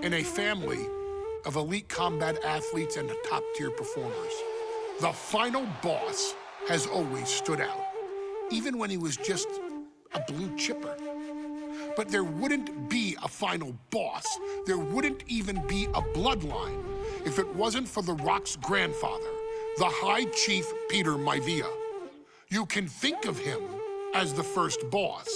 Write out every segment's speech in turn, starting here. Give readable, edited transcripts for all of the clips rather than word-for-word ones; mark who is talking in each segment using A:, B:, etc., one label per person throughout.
A: in a family of elite combat athletes and top-tier performers. The final boss has always stood out, even when he was just a blue chipper. But there wouldn't be a final boss, there wouldn't even be a bloodline if it wasn't for The Rock's grandfather, the High Chief Peter Maivia. You can think of him as the first boss.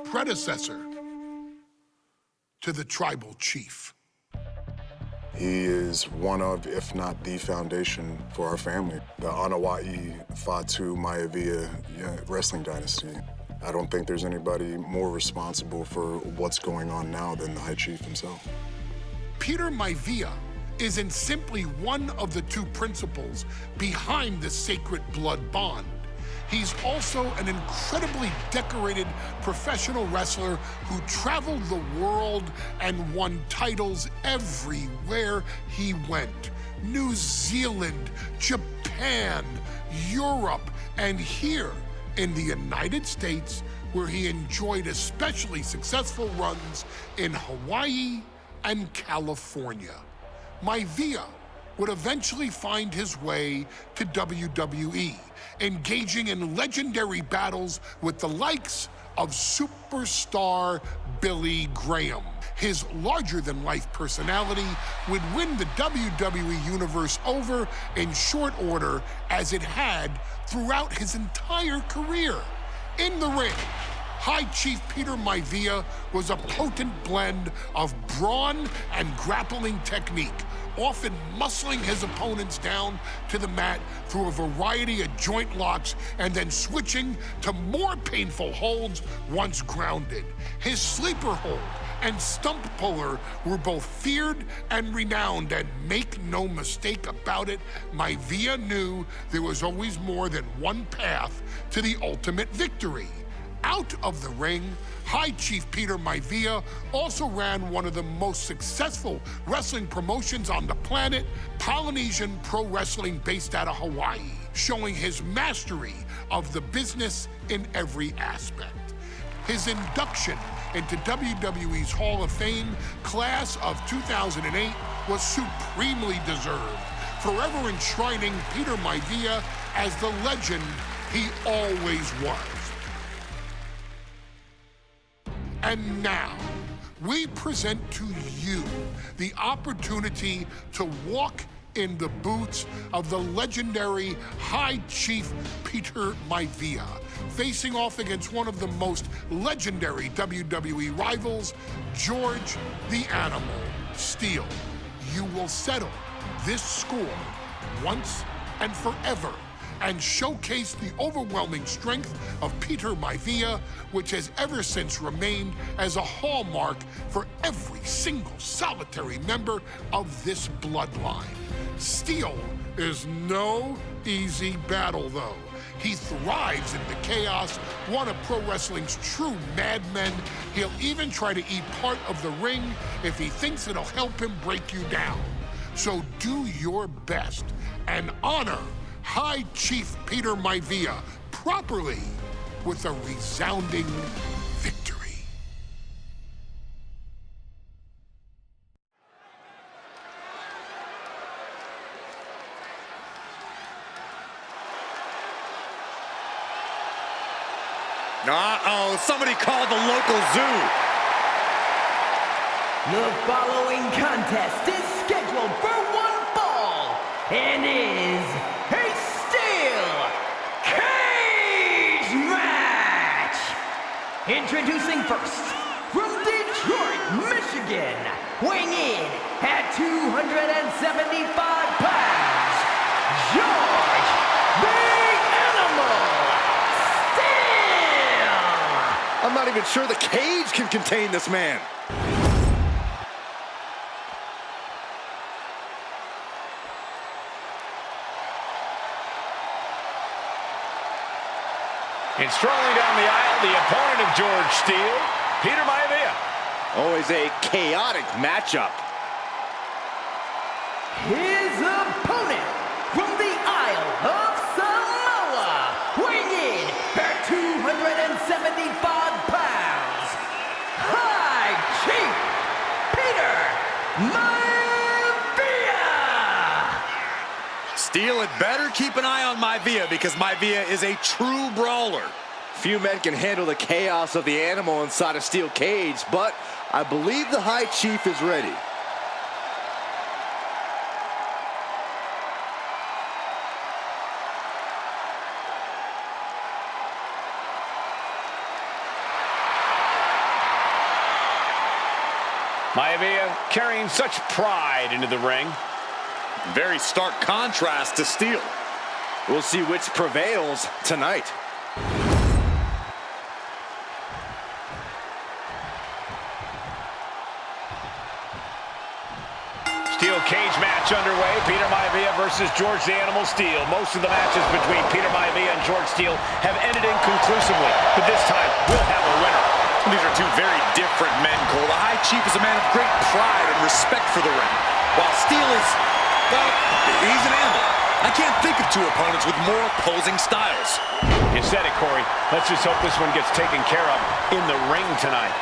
A: Predecessor to the tribal chief.
B: He is one of, if not the foundation for our family. The Anawa'i Fatu Maivia wrestling dynasty. I don't think there's anybody more responsible for what's going on now than the High Chief himself.
A: Peter Maivia isn't simply one of the two principals behind the sacred blood bond. He's also an incredibly decorated professional wrestler who traveled the world and won titles everywhere he went. New Zealand, Japan, Europe, and here in the United States, where he enjoyed especially successful runs in Hawaii and California. Maivia would eventually find his way to WWE, engaging in legendary battles with the likes of superstar Billy Graham. His larger-than-life personality would win the WWE Universe over in short order, as it had throughout his entire career. In the ring, High Chief Peter Maivia was a potent blend of brawn and grappling technique, often muscling his opponents down to the mat through a variety of joint locks and then switching to more painful holds once grounded. His sleeper hold and stump puller were both feared and renowned, and make no mistake about it, Maivia knew there was always more than one path to the ultimate victory. Out of the ring, High Chief Peter Maivia also ran one of the most successful wrestling promotions on the planet, Polynesian Pro Wrestling, based out of Hawaii, showing his mastery of the business in every aspect. His induction into WWE's Hall of Fame class of 2008 was supremely deserved, forever enshrining Peter Maivia as the legend he always was. And now, we present to you the opportunity to walk in the boots of the legendary High Chief Peter Maivia, facing off against one of the most legendary WWE rivals, George the Animal Steele. You will settle this score once and forever, and showcase the overwhelming strength of Peter Maivia, which has ever since remained as a hallmark for every single solitary member of this bloodline. Steele is no easy battle, though. He thrives in the chaos, one of pro wrestling's true madmen. He'll even try to eat part of the ring if he thinks it'll help him break you down. So do your best and honor High Chief Peter Maivia properly with a resounding victory.
C: Uh-oh, somebody called the local zoo.
D: The following contest is scheduled for one fall and is a steel cage match. Introducing first, from Detroit, Michigan, weighing in at 275 pounds, George the Animal Steele.
C: I'm not even sure the cage can contain this man.
E: And strolling down the aisle, the opponent of George Steele, Peter Maivia.
C: Always a chaotic matchup.
D: His opponent from the Isle of Samoa, weighing in at 275 pounds,
C: Steele had better keep an eye on Maivia because Maivia is a true brawler.
F: Few men can handle the chaos of the animal inside a steel cage, but I believe the High Chief is ready.
E: Maivia carrying such pride into the ring.
C: Very stark contrast to Steele.
F: We'll see which prevails tonight.
E: Steel cage match underway. Peter Maivia versus George the Animal Steele. Most of the matches between Peter Maivia and George Steele have ended inconclusively, but this time we'll have a winner.
C: These are two very different men, Cole. The High Chief is a man of great pride and respect for the ring, while Steele is, well, he's an animal. I can't think of two opponents with more opposing styles.
E: You said it, Corey. Let's just hope this one gets taken care of in the ring tonight.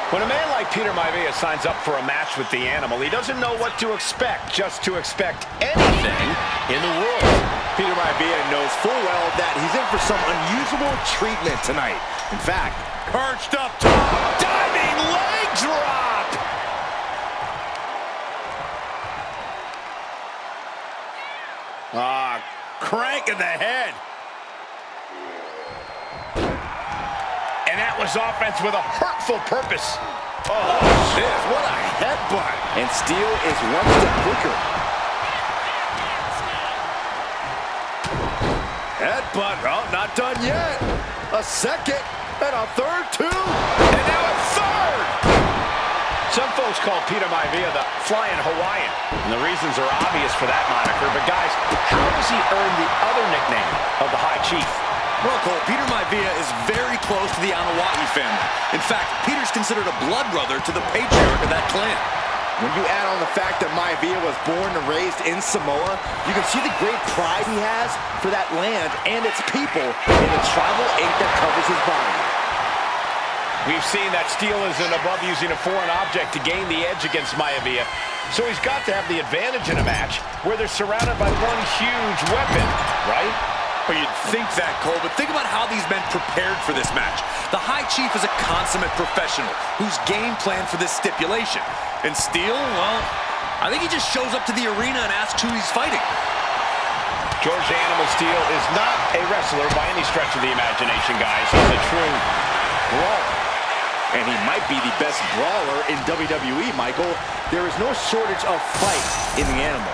E: When a man like Peter Maivia signs up for a match with the animal, he doesn't know what to expect, just to expect anything in the world.
F: Peter Maivia knows full well that he's in for some unusual treatment tonight. In fact,
C: Perched up top.
E: Diving leg drop!
C: Crank in the head.
E: And that was offense with a hurtful purpose.
C: Oh, shit. What a headbutt.
F: and Steele is one step quicker. Headbutt, oh, not done yet. A second, and a third, too.
E: And now a third! Some folks call Peter Maivia the Flying Hawaiian, and the reasons are obvious for that moniker. But guys, how does he earn the other nickname of the High Chief?
C: Well, Cole, Peter Maivia is very close to the Anawahi family. In fact, Peter's considered a blood brother to the patriarch of that clan.
F: When you add on the fact that Maivia was born and raised in Samoa, you can see the great pride he has for that land and its people in the tribal ink that covers his body.
E: We've seen that Steele isn't above using a foreign object to gain the edge against Maivia, so he's got to have the advantage in a match where they're surrounded by one huge weapon, right?
C: Well, you'd think that, Cole, but think about how these men prepared for this match. The High Chief is a consummate professional who's game planned for this stipulation. And Steele, well, I think he just shows up to the arena and asks who he's fighting.
E: George the Animal Steele is not a wrestler by any stretch of the imagination, guys. He's a true brawler.
F: And he might be the best brawler in WWE, Michael. There is no shortage of fight in the animal.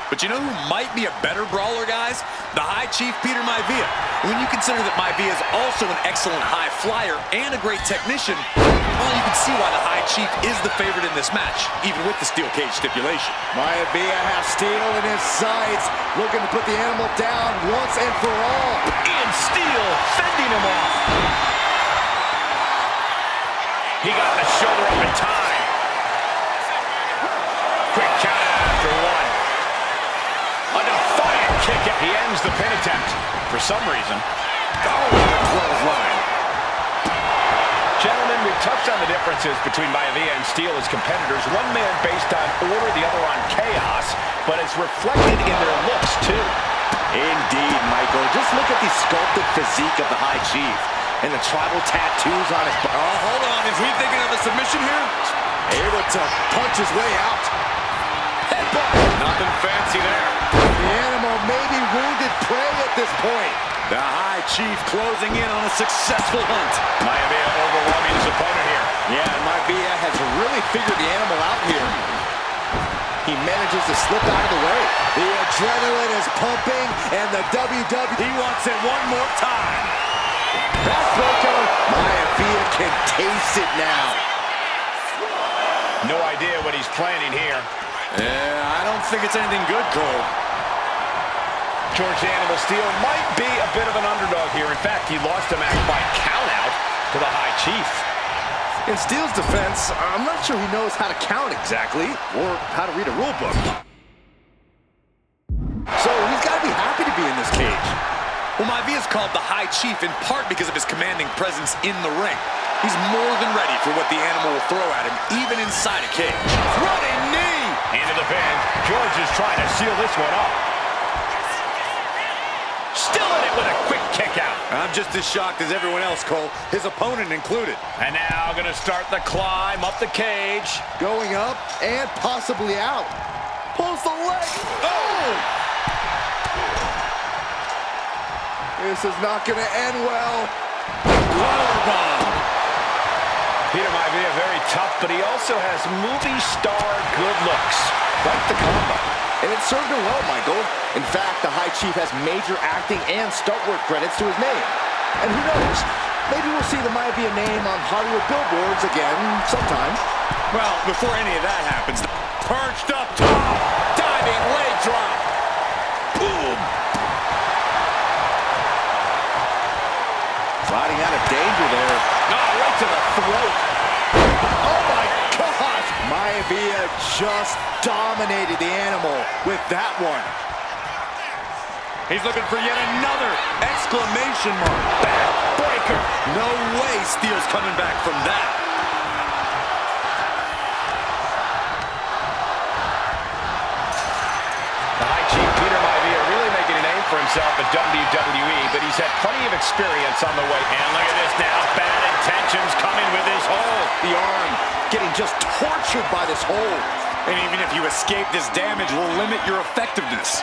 C: But you know who might be a better brawler, guys? The High Chief, Peter Maivia. When you consider that Maivia is also an excellent high flyer and a great technician, well, you can see why the High Chief is the favorite in this match, even with the steel cage stipulation.
F: Maivia has Steele in his sights, looking to put the animal down once and for all.
E: And Steele fending him off. He got the shoulder up in time. Quick count after one. A defiant kick. He ends the pin attempt for some reason.
C: Oh, clothesline.
E: Gentlemen, we've touched on the differences between Maivia and Steele as competitors. One man based on order, the other on chaos, but it's reflected in their looks, too.
F: Indeed, Michael. Just look at the sculpted physique of the High Chief and the tribal tattoos on his body.
C: Oh, hold on. Is we thinking of a submission here?
F: Able to punch his way out.
C: Headbutt. Nothing fancy there.
F: The animal may be wounded prey at this point.
C: The High Chief closing in on a successful hunt.
E: Maivia overwhelming his opponent here.
F: Yeah, and Maivia has really figured the animal out here. He manages to slip out of the way. The adrenaline is pumping, and the WWE
C: wants it one more time.
F: Backbreaker. Maivia can taste it now.
E: No idea what he's planning here.
C: Yeah, I don't think it's anything good, Cole.
E: George the Animal Steele might be a bit of an underdog here. In fact, he lost a match by countout to the High Chief.
F: In Steele's defense, I'm not sure he knows how to count exactly, or how to read a rule book. So he's got to be happy to be in this cage.
C: Well, Maivia is called the High Chief in part because of his commanding presence in the ring. He's more than ready for what the animal will throw at him, even inside a cage.
F: Running knee!
E: Into the pin. George is trying to seal this one up. Still in it with a quick kick out.
C: I'm just as shocked as everyone else, Cole, his opponent included.
E: And now going to start the climb up the cage.
F: Going up and possibly out. Pulls the leg. Oh! This is not going to end well.
C: Powerbomb.
E: Peter Maivia very tough, but he also has movie star good looks.
F: Quite the combo. And it served him well, Michael. In fact, the High Chief has major acting and stunt work credits to his name. And who knows, maybe we'll see the Maivia name on Hollywood billboards again sometime.
C: Well, before any of that happens, perched up top, diving leg drop. Boom.
F: Sliding out of danger there.
E: Oh, right to the throat.
F: Oh my gosh! Maivia just dominated the animal with that one.
C: He's looking for yet another exclamation mark. Backbreaker. No way Steele's coming back from that.
E: The High Chief Peter Maivia really making a name for himself at WWE, but he's had plenty of experience on the way. And look at this now, bad intentions coming with his hold.
F: The arm getting just tortured by this hold.
C: And even if you escape, this damage will limit your effectiveness.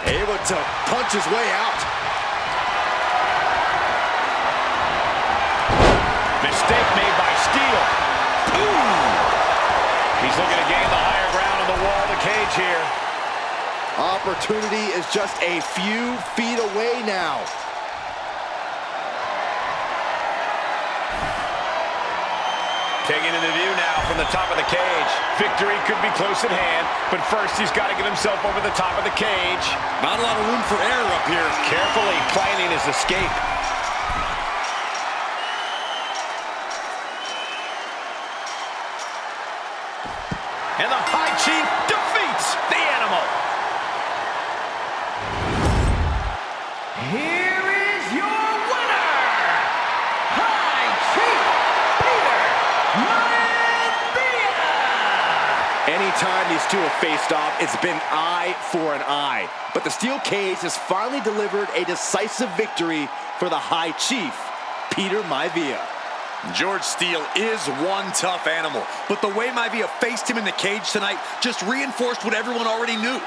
F: Able to punch his way out.
E: Mistake made by Steele. Ooh! He's looking to gain the higher ground on the wall of the cage here.
F: Opportunity is just a few feet away now.
E: Taking into view now from the top of the cage. Victory could be close at hand, but first he's got to get himself over the top of the cage.
C: Not a lot of room for error up here.
E: Carefully planning his escape. And the High Chief defeats the animal.
D: Here is your winner, High Chief Peter Maivia!
F: Anytime these two have faced off, it's been eye for an eye. But the steel cage has finally delivered a decisive victory for the High Chief, Peter Maivia.
C: George Steele is one tough animal, but the way Maivia faced him in the cage tonight just reinforced what everyone already knew.